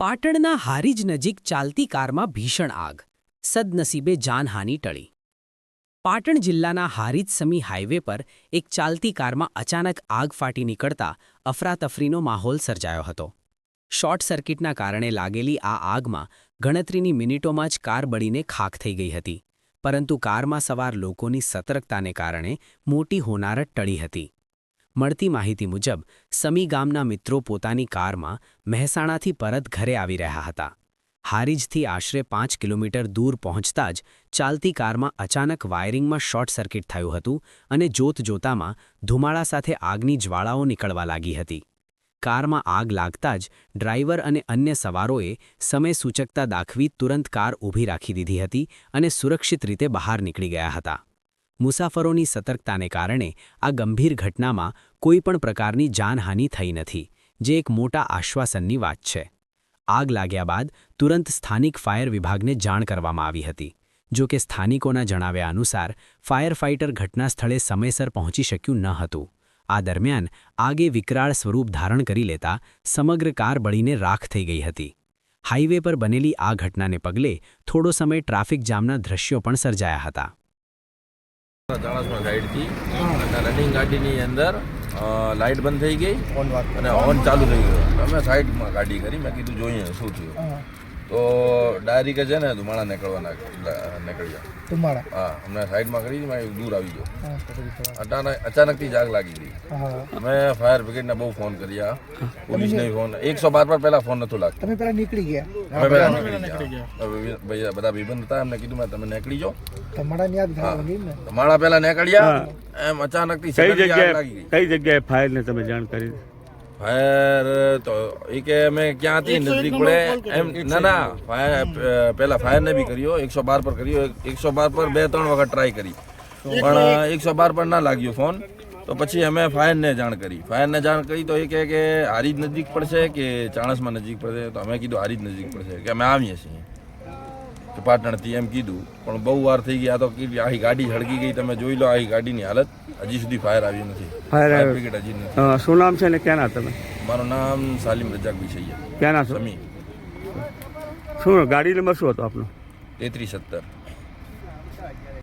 પાટણના હારીજ નજીક ચાલતી કારમાં ભીષણ આગ, સદનસીબે જાનહાનિ ટળી. પાટણ જિલ્લાના હારીજ સમી હાઇવે પર એક ચાલતી કારમાં અચાનક આગ ફાટી નીકળતા અફરાતફરીનો માહોલ સર્જાયો હતો. શોર્ટ સર્કિટના કારણે લાગેલી આ આગમાં ગણતરીની મિનિટોમાં જ કાર બળીને ખાખ થઈ ગઈ હતી, પરંતુ કારમાં સવાર લોકોની સતર્કતાને કારણે મોટી હોનારત ટળી હતી. મળતી માહિતી મુજબ સમી ગામના મિત્રો પોતાની કારમાં મહેસાણાથી પરત ઘરે આવી રહ્યા હતા. હારીજથી આશરે 5 કિલોમીટર દૂર પહોંચતા જ ચાલતી કારમાં અચાનક વાયરિંગમાં શોર્ટ સર્કિટ થયું હતું અને જોતજોતામાં ધુમાડા સાથે આગની જ્વાળાઓ નીકળવા લાગી હતી. કારમાં આગ લાગતા જ ડ્રાઈવર અને અન્ય સવારોએ સમય સૂચકતા દાખવી તુરંત કાર ઊભી રાખી દીધી હતી અને સુરક્ષિત રીતે બહાર નીકળી ગયા હતા. મુસાફરોની સતર્કતાને કારણે આ ગંભીર ઘટનામાં કોઈપણ પ્રકારની જાનહાનિ થઈ નથી, જે એક મોટા આશ્વાસનની વાત છે. આગ લાગ્યા બાદ તુરંત સ્થાનિક ફાયર વિભાગને જાણ કરવામાં આવી હતી. જો કે સ્થાનિકોના જણાવ્યા અનુસાર ફાયર ફાઇટર ઘટના સ્થળે સમયસર પહોંચી શક્યું ન હતું. આ દરમિયાન આગે વિકરાળ સ્વરૂપ ધારણ કરી લેતા સમગ્ર કાર બળીને રાખ થઈ ગઈ હતી. હાઈવે પર બનેલી આ ઘટનાને પગલે થોડો સમય ટ્રાફિક જામના દ્રશ્યો પણ સર્જાયા હતા. ચાણસમાં સાઈડ થી રનિંગ ગાડીની અંદર લાઇટ બંધ થઈ ગઈ અને હોર્ન ચાલુ થઈ ગયો. અમે સાઈડમાં ગાડી કરી, મેં કીધું જોઈએ શું થયું. તો ડાયરેક્ટ છે ને ધુમાડા નીકળ્યા. હા, અમને સાઈડમાં કરી દૂર આવી ગયો. અચાનકથી જ આગ લાગી ગઈ. અમે ફાયર બ્રિગેડને બહુ ફોન કર્યા, પોલીસને ફોન 112 પર પહેલા ફોન નતો લાગતો. તમે પહેલા નીકળી ગયા? અમે પહેલા નીકળી ગયા. બધા ભાઈબંધ હતા, એમને કીધું તમે નીકળી જાઓ. તમારા પહેલા નીકળ્યા એમ અચાનકથી કઈ જગ્યાએ ફાયરને તમે જાણ કરી? ફાયર તો એ કે અમે ક્યાંથી નજદીક પડે એમ. ના ફાયર પહેલા ફાયરને બી કર્યો, 112 પર કર્યો. 112 પર 2-3 વખત ટ્રાય કરી, પણ 112 પર ના લાગ્યો ફોન. તો પછી અમે ફાયરને જાણ કરી. તો એ કહે કે હારીજ નજીક પડશે કે ચાણસમાં નજીક પડશે. તો અમે કીધું હારીજ નજીક પડશે, કે અમે આવીએ છીએ પાટણથી એમ કીધું. પણ બહુ વાર થઈ ગયા તો આખી ગાડી સળગી ગઈ. તમે જોઈ લો આખી ગાડીની હાલત. હજી સુધી ફાયર આવ્યું નથી. ફાયર બ્રિગેડ હજી નથી. શું નામ છે ને ક્યાંના તમે? મારું નામ સાલિમ રજાકભાઈ સૈયદ. ક્યાંના છો? સમી. શું ગાડી નંબર શું હતો આપનો? 3370.